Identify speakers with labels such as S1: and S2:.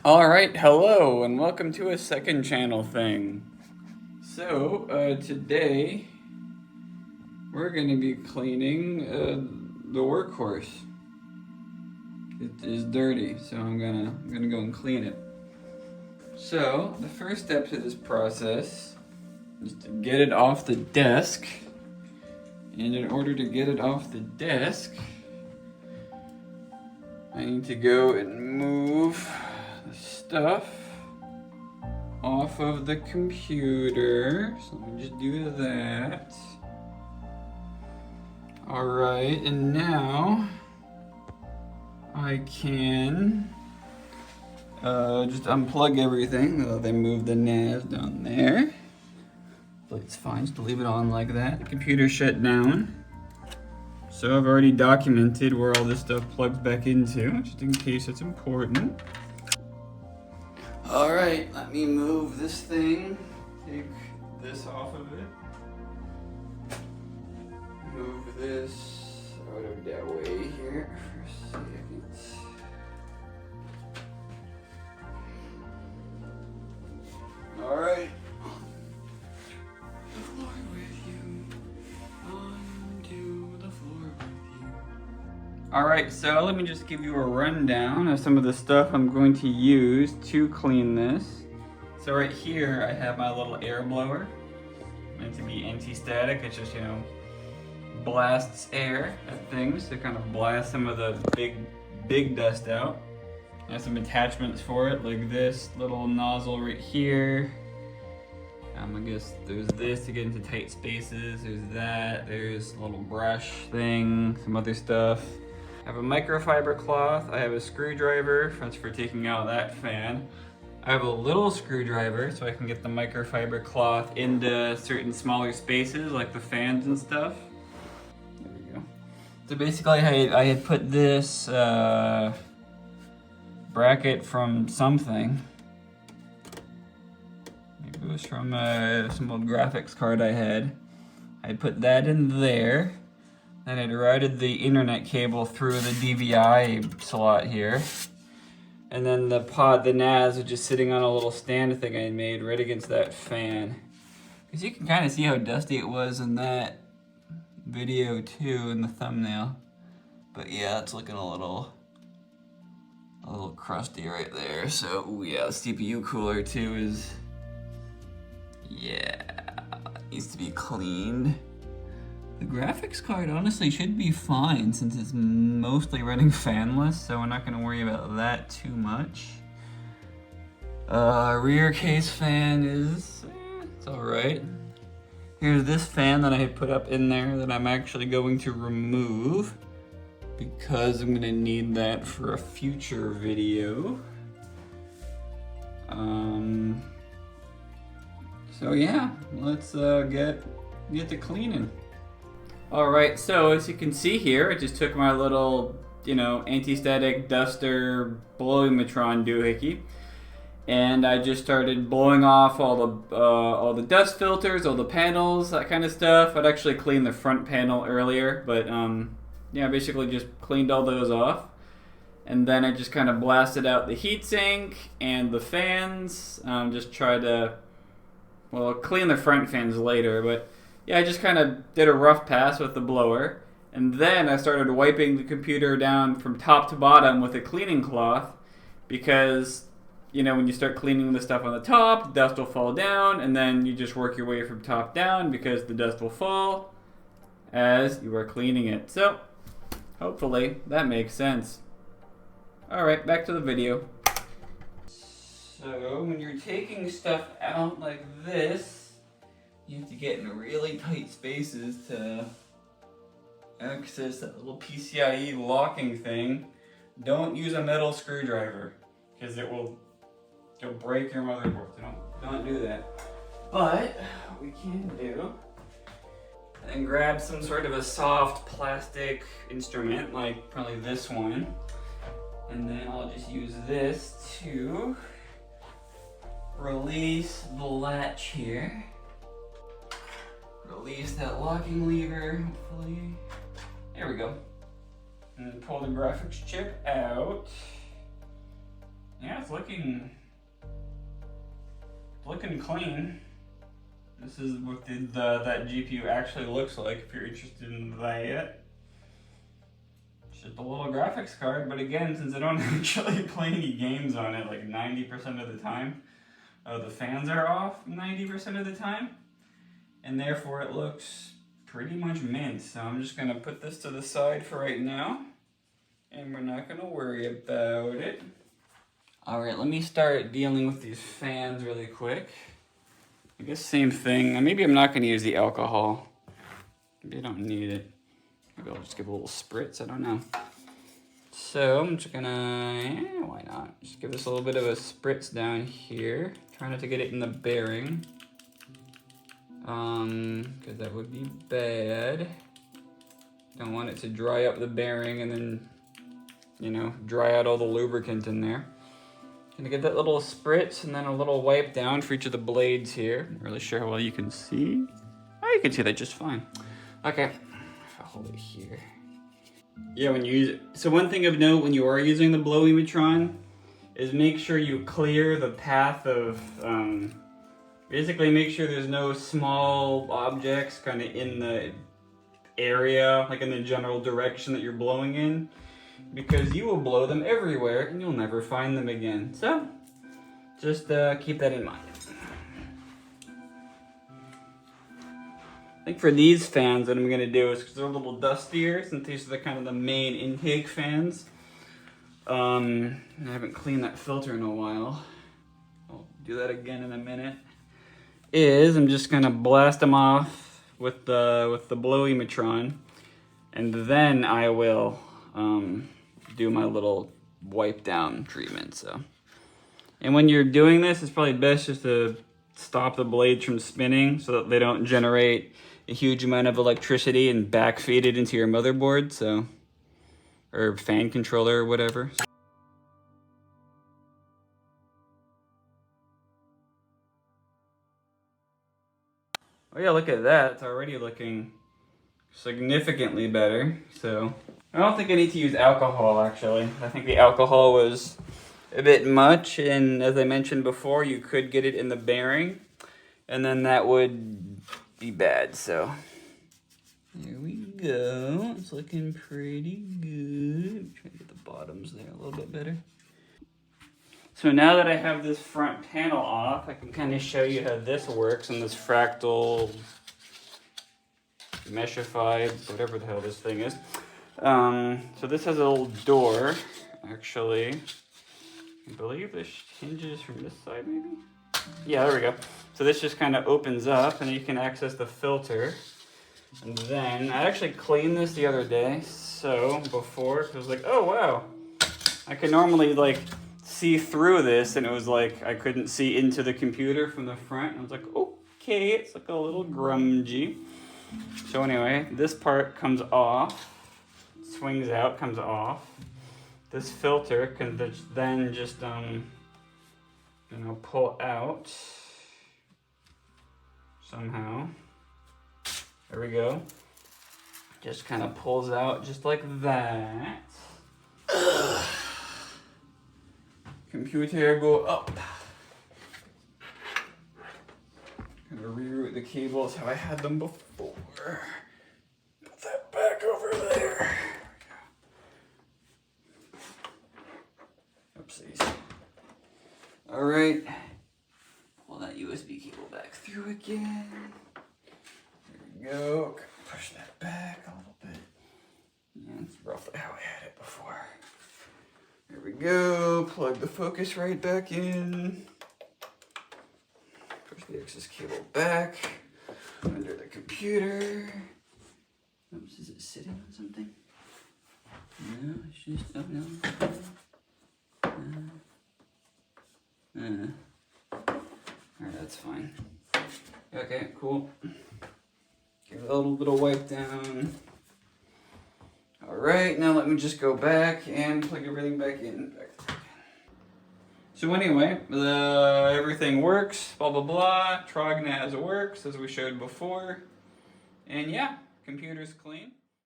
S1: Alright, hello, and welcome to a second channel thing. So, today, we're gonna be cleaning, the Workhorse. It is dirty, so I'm gonna go and clean it. So, the first step to this process is to get it off the desk. And in order to get it off the desk, I need to go and move the stuff off of the computer. So let me just do that. Alright, and now I can just unplug everything. They moved the NAS down there. But it's fine, just leave it on like that. The computer shut down. So I've already documented where all this stuff plugs back into, just in case it's important. All right, let me move this thing. Take this off of it. Move this out of that way here for a second. All right. Alright, so let me just give you a rundown of some of the stuff I'm going to use to clean this. So right here I have my little air blower. Meant to be anti-static. It just, blasts air at things to kind of blast some of the big dust out. I have some attachments for it, like this little nozzle right here. I guess there's this to get into tight spaces. There's that. There's a little brush thing, some other stuff. I have a microfiber cloth. I have a screwdriver, that's for taking out that fan. I have a little screwdriver so I can get the microfiber cloth into certain smaller spaces like the fans and stuff. There we go. So basically I had put this bracket from something. Maybe it was from some old graphics card I had. I put that in there. Then I'd routed the internet cable through the DVI slot here. And then the NAS was just sitting on a little stand thing I made right against that fan. Because you can kind of see how dusty it was in that video too, in the thumbnail. But yeah, it's looking a little crusty right there. So ooh, yeah, the CPU cooler too is, yeah, needs to be cleaned. The graphics card honestly should be fine since it's mostly running fanless, so we're not going to worry about that too much. Rear case fan is, it's alright. Here's this fan that I had put up in there that I'm actually going to remove because I'm going to need that for a future video. So yeah, let's get to cleaning. Alright, so as you can see here, I just took my little, anti-static duster blowing-matron doohickey, and I just started blowing off all the dust filters, all the panels, that kind of stuff. I'd actually cleaned the front panel earlier, but yeah, basically just cleaned all those off. And then I just kind of blasted out the heatsink and the fans. Just tried to, well, clean the front fans later, but yeah, I just kind of did a rough pass with the blower, and then I started wiping the computer down from top to bottom with a cleaning cloth because, when you start cleaning the stuff on the top, dust will fall down, and then you just work your way from top down because the dust will fall as you are cleaning it. So, hopefully that makes sense. Alright, back to the video. So, when you're taking stuff out like this, you have to get in really tight spaces to access that little PCIe locking thing. Don't use a metal screwdriver because it'll break your motherboard. So don't do that. But what we can do, and grab some sort of a soft plastic instrument, like probably this one, and then I'll just use this to release the latch here. Release that locking lever, hopefully. There we go. And pull the graphics chip out. Yeah, it's looking clean. This is what that GPU actually looks like, if you're interested in that yet. Just a little graphics card, but again, since I don't actually play any games on it, like 90% of the time, the fans are off 90% of the time, and therefore it looks pretty much mint. So I'm just gonna put this to the side for right now, and we're not gonna worry about it. All right, let me start dealing with these fans really quick. I guess same thing. Maybe I'm not gonna use the alcohol. Maybe I don't need it. Maybe I'll just give a little spritz, I don't know. So I'm just gonna, why not? Just give this a little bit of a spritz down here. Try not to get it in the bearing. Because that would be bad. Don't want it to dry up the bearing and then, you know, dry out all the lubricant in there. Gonna get that little spritz and then a little wipe down for each of the blades here. Not really sure how well you can see. Oh, you can see that just fine. Okay, I'll hold it here. Yeah, when you use it. So one thing of note when you are using the blowimatron is make sure you clear the path of, basically make sure there's no small objects kind of in the area, like in the general direction that you're blowing in, because you will blow them everywhere and you'll never find them again. So just keep that in mind. I think for these fans, what I'm gonna do is, because they're a little dustier, since these are the kind of the main intake fans. I haven't cleaned that filter in a while. I'll do that again in a minute. I'm just gonna blast them off with the blowimatron, and then I will do my little wipe down treatment. So, and when you're doing this, it's probably best just to stop the blades from spinning so that they don't generate a huge amount of electricity and backfeed it into your motherboard, so, or fan controller or whatever. Oh yeah, look at that. It's already looking significantly better. So I don't think I need to use alcohol, actually. I think the alcohol was a bit much, and as I mentioned before, you could get it in the bearing, and then that would be bad. So there we go. It's looking pretty good. Try to get the bottoms there a little bit better. So now that I have this front panel off, I can kind of show you how this works in this fractal meshified, whatever the hell this thing is. So this has a little door, actually. I believe this hinges from this side, maybe? Yeah, there we go. So this just kind of opens up, and you can access the filter. And then, I actually cleaned this the other day, so before, it was like, oh wow. I could normally, like, see through this, and it was like, I couldn't see into the computer from the front. And I was like, okay, it's like a little grungy. So anyway, this part comes off, swings out, comes off. This filter can then just, you know, pull out somehow. There we go. Just kind of pulls out just like that. Computer go up. Gonna reroute the cables how I had them before. Put that back over there. Oopsies. All right. Pull that USB cable back through again. There we go. Push that back a little bit. Yeah, that's roughly how I had it before. There we go. Plug the focus right back in. Push the access cable back under the computer. Oops, is it sitting on something? No, it's just, oh no. Alright, that's fine. Okay, cool. Give it a little bit of wipe down. Alright, now let me just go back and plug everything back in. So anyway, everything works, blah blah blah. Trognaz works as we showed before. And yeah, computer's clean.